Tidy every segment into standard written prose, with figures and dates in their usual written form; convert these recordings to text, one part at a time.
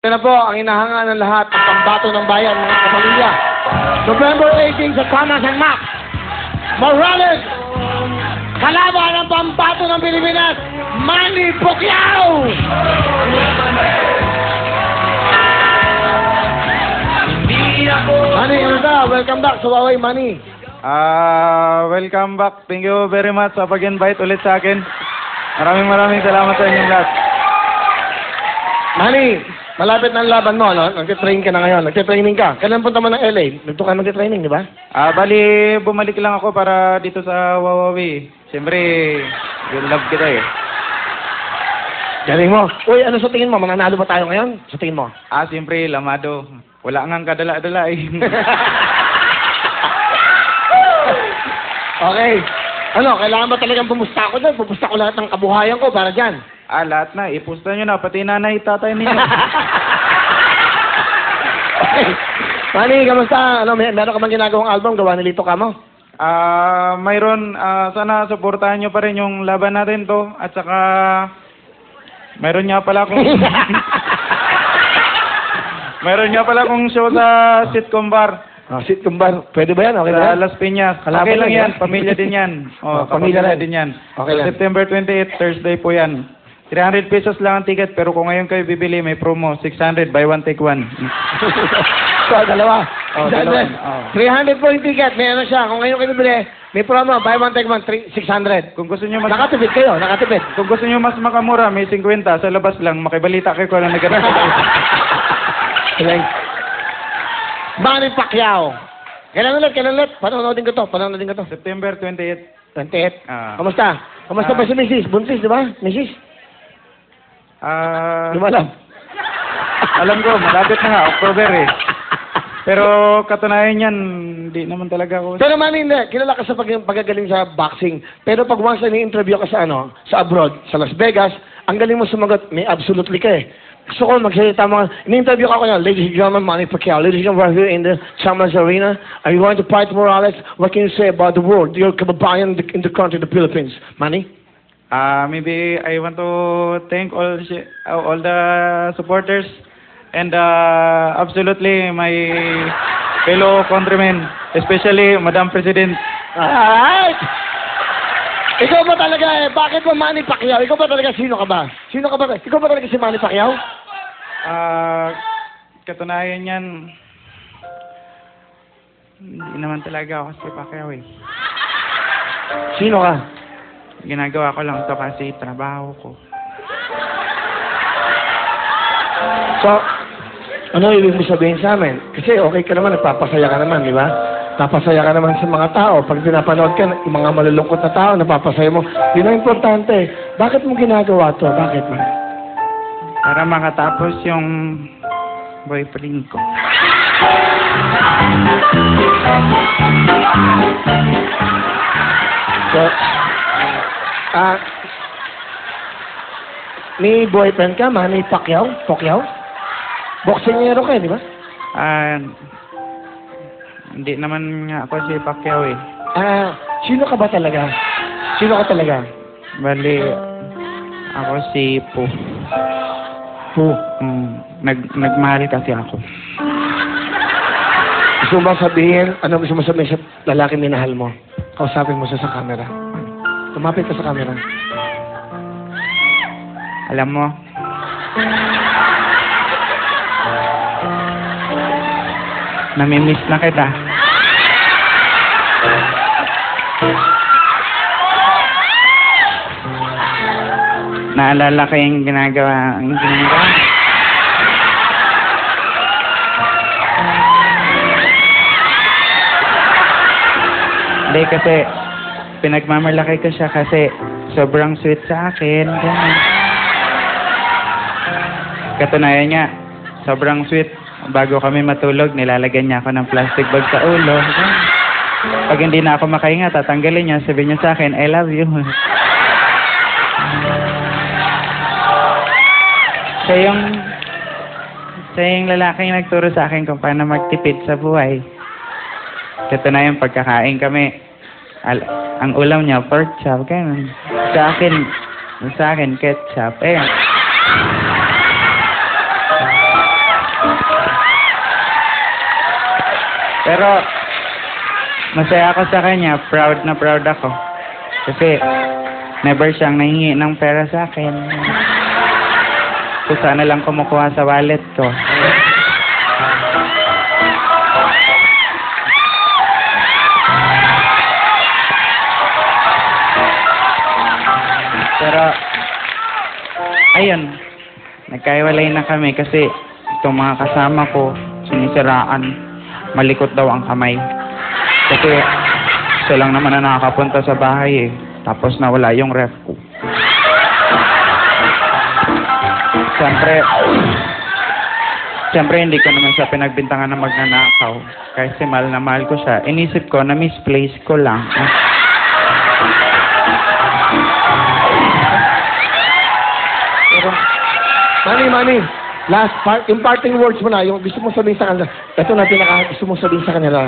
Ito na po ang inahanga ng lahat, ang pambato ng bayan, mga kapamilya. November 18 sa Kamasan Mac. Morales, kalaban ng pambato ng Pilipinas, Manny Pacquiao! Manny, ano ka? Welcome back sa Huawei, Manny. Welcome back. Thank you very much sa pag-invite ulit sa akin. Maraming salamat sa inyong lahat. Manny, malapit na ang laban mo, no? Nagtitrain ka na ngayon. Nagtitraining ka. Kailan punta mo ng LA? Nagto ka magtitraining, di ba? Bali, bumalik lang ako para dito sa Huawei. Siyempre, good love kita eh. Galing mo. Uy, ano sa tingin mo? Mananalo ba tayo ngayon? Sa tingin mo? Siyempre, lamado. Wala ngang kadala-dala eh. Okay. Ano, kailangan ba talagang pumusta ako doon? Pumusta ko lahat ng kabuhayan ko para dyan. Lahat na. Ipusta nyo na. Pati nanay, tatay ninyo. Okay. Manny, kamusta? Ano, meron ka bang ginagawang album? Gawa ni Lito Camo? Mayroon, sana supportahan nyo pa rin yung laban natin to. At saka, mayroon nga pala akong... mayroon nga pala akong show sa sitcom bar. Sitcom bar. Pwede ba yan? Okay ba Sa yan? Las Piñas. Kalaban Okay lang lang yan. yan. Pamilya din yan. Pamilya Pamilya lang. din yan. Okay lang. September 28, Thursday po yan. 300 pesos lang ang ticket, pero kung ngayon kayo bibili, may promo. 600, buy one, take one. So, dalawa. Oh, 600. dalawa. Oh. 300 po yung ticket. May ano siya. Kung ngayon kayo bibili, may promo. Buy one, take one. 600. Kung gusto nyo mas... Nakatipid kayo. Nakatipid. Kung gusto nyo mas makamura, may 50. Sa labas lang, makibalita kayo kung ano nagkaroon. Manny Pacquiao. Kailan ulit? Panonoodin ko to. September 28. 28. Ah. Kamusta? Kamusta ba si Mrs.? Buntis, di ba? Mrs.? Di mo alam. Alam ko, malapit na nga, October eh. Pero katunayan yan, hindi naman talaga ako... Pero Manny, hindi. Kilala ka sa pagagaling sa boxing. Pero pag once na ni-interview ka sa sa abroad, sa Las Vegas, ang galing mo sumagot, may absolutely ka eh. Gusto ko magsalita mga, in-interview ka niya, ladies and gentlemen, Manny Pacquiao. Ladies and gentlemen, we're here in the Chambers Arena. Are you going to fight Morales? What can you say about the world, your kababayan in the country, the Philippines? Manny? Maybe I want to thank all the supporters and absolutely my fellow countrymen, especially Madam President. Alright! Ikaw ba talaga bakit ba Manny Pacquiao? Ikaw ba talaga, sino ka ba? Ikaw ba talaga si Manny Pacquiao? Katunayan yan, hindi naman talaga ako si Pacquiao eh. Sino ka? Ginagawa ko lang to kasi trabaho ko. So, ano ibig mo sabihin sa amin? Kasi okay ka naman, nagpapasaya ka naman, di ba? Napasaya ka naman sa mga tao. Pag pinapanood ka, yung mga malulungkot na tao, napapasaya mo. Yun ang importante. Bakit mo ginagawa to? Bakit man? Para makatapos yung boyfriend ko. So, may boyfriend ka, Manny Pacquiao? Boksingero ka, di ba? Hindi naman nga ako si Pacquiao eh. Sino ka ba talaga? Bali, ako si Po. Who? Nagmahal kasi ako. Gusto mo sabihin, ano gusto mo sabihin sa lalaki minahal mo? Kausapin mo siya sa camera. Tumapit ka sa camera. Alam mo, namimiss na kita. Naalala ko yung ginagawa. Hindi kasi, pinagmamalaki ko siya kasi sobrang sweet sa akin. Ganun. Katunayan niya, sobrang sweet. Bago kami matulog, nilalagyan niya ako ng plastic bag sa ulo. Pag hindi na ako makahinga, tatanggalin niya. Sabihin niya sa akin, I love you. Siya yung lalaking nagturo sa akin kung paano magtipid sa buhay. Katunayan, pagkakain kami, ang ulam niya, pork chop. Ganun. Sa akin, ketchup. Pero, masaya ako sa kanya. Proud na proud ako. Kasi, never siyang nahingi ng pera sa akin. Kung sana lang kumukuha sa wallet ko. Pero, ayun, nagkaiwalay na kami kasi itong mga kasama ko, sinisiraan, malikot daw ang kamay. Kasi, siya lang naman na nakakapunta sa bahay eh. Tapos nawala yung ref ko. Siyempre, hindi ko naman siya pinagbintangan na magnanakaw. Kasi mahal na mahal ko siya. Inisip ko na misplace ko lang. Pero, Manny, last part, yung parting words mo na, yung gusto mong sabihin sa kanila. Ito na gusto mong sabihin sa kanila.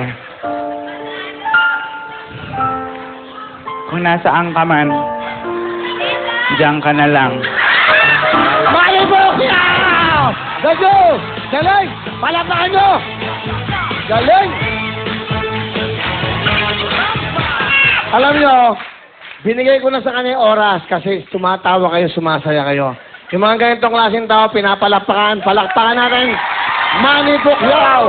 Kung nasaan ka man, diyan ka na lang. Manny Pacquiao! Gago! Galing! Palakpakan nyo! Galing! Alam nyo, binigay ko na sa kanya yung oras kasi tumatawa kayo, sumasaya kayo. Yung mga ganitong klaseng tao, pinapalakpakan, palakpakan natin. Manny Pacquiao!